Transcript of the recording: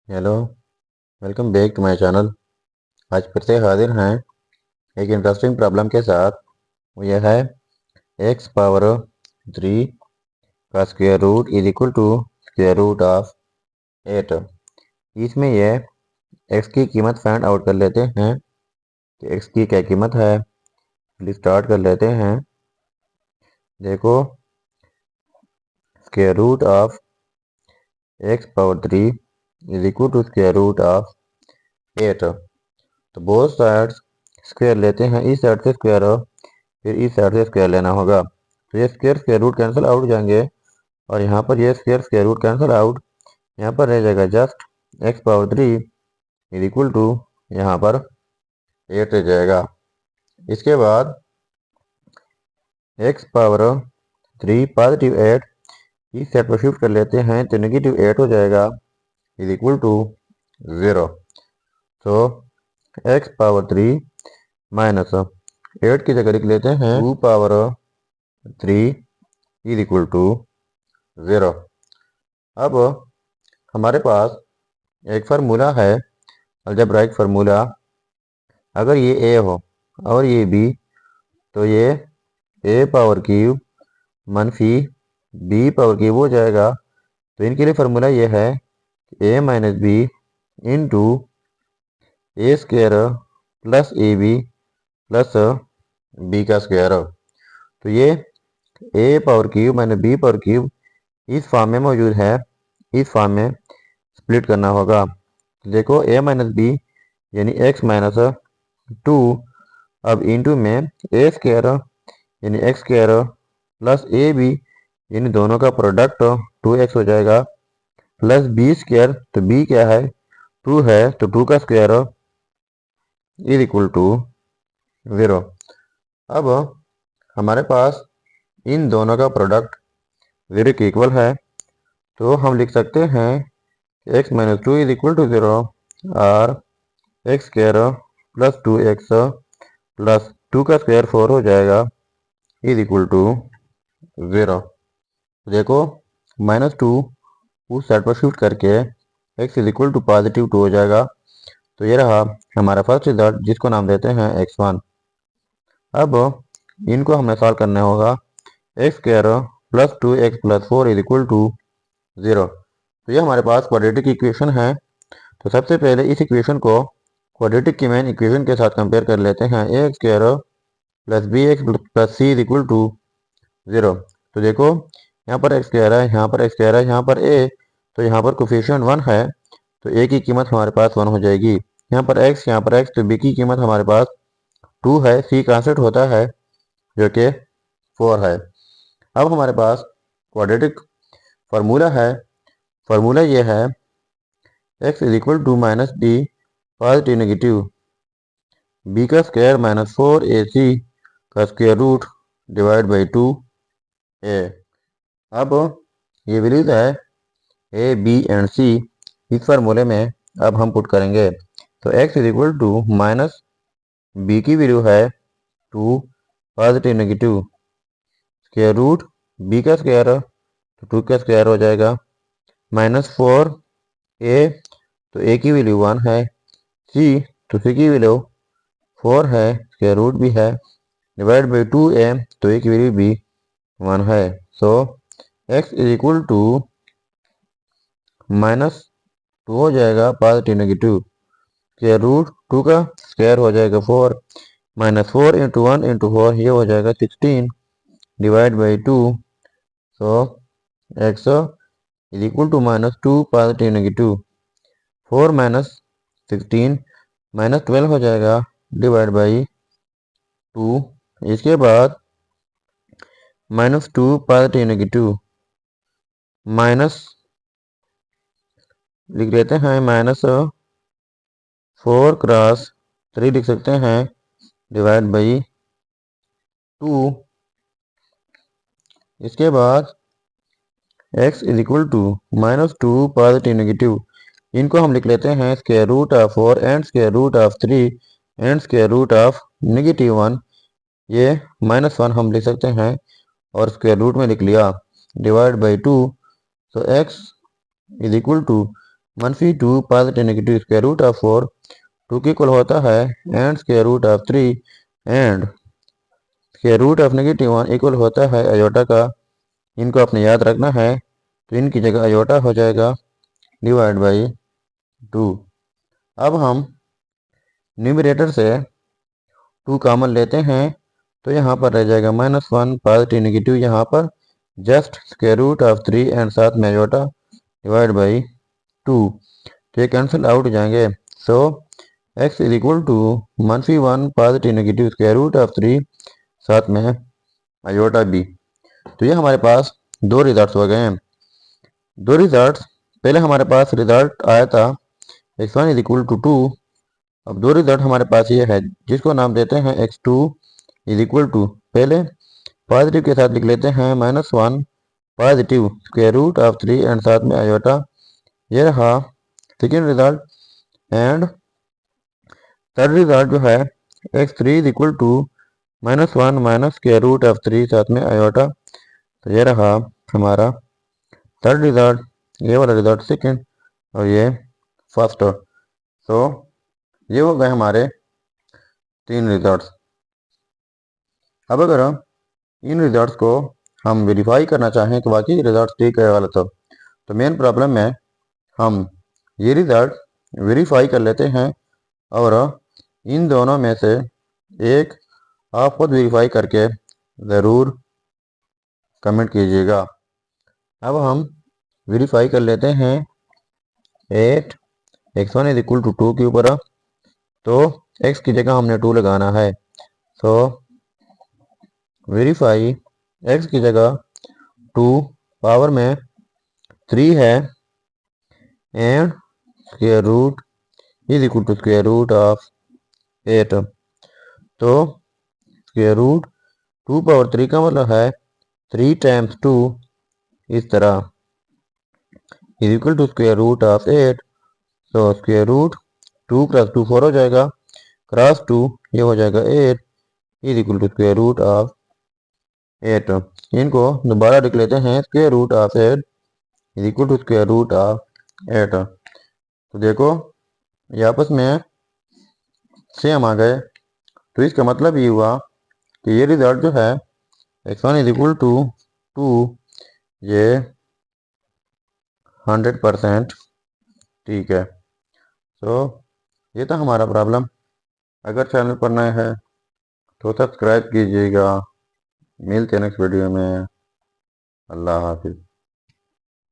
Hello. Welcome back to my channel. आज फिर से हाजिर हैं एक इंटरेस्टिंग प्रॉब्लम के साथ। वो यह है एक्स पावर 3 का square root is equal to square root of 8। इसमें यह एक्स की कीमत फाइंड आउट कर लेते हैं कि एक्स की क्या कीमत है। स्टार्ट कर लेते हैं। देखो, square root of x power 3 is equal to square root of 8। तो बोथ साइड्स स्क्वायर लेते हैं। इस साइड से स्क्वायर फिर इस साइड से स्क्वायर लेना होगा। तो ये square square root cancel out हो जाएंगे और यहाँ पर ये square square root cancel out. यहाँ पर रह जाएगा just x power 3 is equal to यहाँ पर 8 रह जाएगा। इसके बाद एक्स पावर 3 पॉजिटिव 8 इस साइड पर शिफ्ट कर लेते हैं तो नेगेटिव 8 हो जाएगा इज इक्वल टू 0। तो एक्स पावर 3 माइनस 8 की जगह लिख लेते हैं 2 पावर 3 इज इक्वल टू 0। अब हमारे पास एक फार्मूला है, अलजेब्राइक फार्मूला। अगर ये ए हो और ये बी तो ये ए पावर क्यूब मनफी बी पावर क्यूब हो जाएगा। तो इनके लिए फार्मूला ये है A minus B into A square plus A B plus B का स्क्वायर। तो ये A power cube minus B power cube इस फॉर्म में मौजूद है। इस फॉर्म में स्प्लिट करना होगा। देखो ए माइनस बी यानी एक्स माइनस 2। अब इंटू में ए स्क्वायर यानी एक्स स्क्वायर प्लस ए बी यानी दोनों का प्रोडक्ट 2x हो जाएगा प्लस बी स्क्वायर। तो बी क्या है 2 है तो 2 का स्क्वायर इज इक्वल टू 0। अब हमारे पास इन दोनों का प्रोडक्ट 0 के इक्वल है तो हम लिख सकते हैं x minus 2 is equal to 0 और x square plus 2x plus 2 का स्क्वायर 4 हो जाएगा इज इक्वल टू 0। देखो -2 उस साइड पर शिफ्ट करके x is equal to positive 2 हो जाएगा। तो ये रहा हमारा फर्स्ट रिजल्ट जिसको नाम देते हैं x1। अब इनको हमें सॉल्व करना होगा। X square plus 2x plus 4 is equal to 0। तो ये हमारे पास क्वाड्रेटिक इक्वेशन है। तो सबसे पहले इस इक्वेशन को क्वाड्रेटिक की मेन इक्वेशन के साथ कंपेयर कर लेते हैं। A square plus B X plus C is equal to 0। तो देखो यहाँ पर एक्स स्क्वायर है, यहाँ पर एक्स स्क्वायर है, यहाँ पर ए, तो यहाँ पर कोफिशिएंट 1 है तो ए की कीमत हमारे पास 1 हो जाएगी। यहाँ पर एक्स, यहाँ पर एक्स, तो बी की कीमत हमारे पास 2 है। सी कांस्टेंट होता है जो कि 4 है। अब हमारे पास क्वाड्रेटिक फार्मूला है। फार्मूला ये है x is equal to minus b positive negative b का स्क्वायर माइनस 4ac का square root divide by 2a। अब ये वैल्यूज है ए बी एंड सी इस फार्मूले में अब हम पुट करेंगे। तो x is equal to minus b की वैल्यू है 2 positive negative square root b का स्क्वायर तो 2 का स्क्वायर हो जाएगा माइनस 4a, तो a की वैल्यू 1 है, c तो c की वैल्यू 4 है, स्क्वायर रूट भी है, डिवाइड बाई 2a तो a की वैल्यू भी 1 है। सो x इज इक्वल टू -2 हो जाएगा पॉजिटिव नेगेटिव स्क्वायर रूट 2 का स्क्वायर हो जाएगा 4 माइनस 4 इंटू 1 इंटू 4 ये हो जाएगा 16 divide by 2। So x is equal to -2 positive negative 4 minus 16 -12 हो जाएगा डिवाइड बाई 2। इसके बाद -2 पॉजिटिव नेगेटिव माइनस लिख लेते हैं -4 क्रॉस 3 लिख सकते हैं डिवाइड बाई 2। इसके बाद x is equal to -2 positive negative इनको हम लिख लेते हैं square root of 4 and square root of 3 and square root of -1। ये -1 हम लिख सकते हैं और स्क्वायर रूट में लिख लिया डिवाइड बाई 2। तो x is equal to -2 positive negative square root of 4 2 के इक्वल होता है and square root of 3 and square root of -1 equal होता है अयोटा का। इनको आपने याद रखना है, तो इनकी जगह अयोटा हो जाएगा डिवाइड बाई 2। अब हम न्यूमरेटर से 2 कॉमन लेते हैं, तो यहाँ पर रह जाएगा -1 पॉजिटिव नेगेटिव, यहाँ पर just square root of 3 and साथ में अयोटा डिवाइड बाई 2, तो ये कैंसिल आउट हो जाएंगे। So x is equal to -1 positive negative square root of 3 साथ में अयोटा b। तो ये हमारे पास दो रिजल्ट्स हो गए हैं। दो रिजल्ट्स, पहले हमारे पास रिजल्ट आया था x1 इज इक्वल टू 2। अब दो रिजल्ट हमारे पास ये है जिसको नाम देते हैं x2 इज इक्वल टू, पहले पॉजिटिव के साथ लिख लेते हैं -1 positive square root of 3 and साथ में अयोटा, ये रहा second result. And third result जो है x3 is equal to -1 minus square root of 3 साथ में अयोटा, तो ये रहा हमारा थर्ड रिजल्ट, ये वाला रिजल्ट सेकेंड और ये फर्स्ट। तो ये हो गए हमारे 3 रिजल्ट्स। अब अगर इन रिजल्ट्स को हम वेरीफाई करना चाहें कि वाकई रिजल्ट ठीक है गलत, तो मेन प्रॉब्लम में हम ये रिजल्ट वेरीफाई कर लेते हैं और इन दोनों में से एक आप खुद वेरीफाई करके ज़रूर कमेंट कीजिएगा। अब हम वेरीफाई कर लेते हैं 8 x1 इज इक्वल टू 2 के ऊपर, तो x की जगह हमने 2 लगाना है। सो वेरीफाई x की जगह 2 पावर में 3 है and square root is equal to square root of 8, तो स्क्वायर रूट 2 पावर 3 का मतलब है 3 टाइम्स 2 इस तरह is equal to square root of 8। तो स्क्वायर रूट 2 क्रॉस 2 4 हो जाएगा, क्रॉस 2 ये हो जाएगा 8 is equal to square root of 8। इनको दोबारा लिख लेते हैं, square root of 8 is equal to square root of 8। तो देखो ये आपस में सेम आ गए, तो इसका मतलब ये हुआ कि ये रिजल्ट जो है x1 इज इक्वल टू 2 ये 100% ठीक है। तो ये था हमारा प्रॉब्लम। अगर चैनल पर नए हैं तो सब्सक्राइब कीजिएगा। मिलते हैं नेक्स्ट वीडियो में। अल्लाह हाफिज़।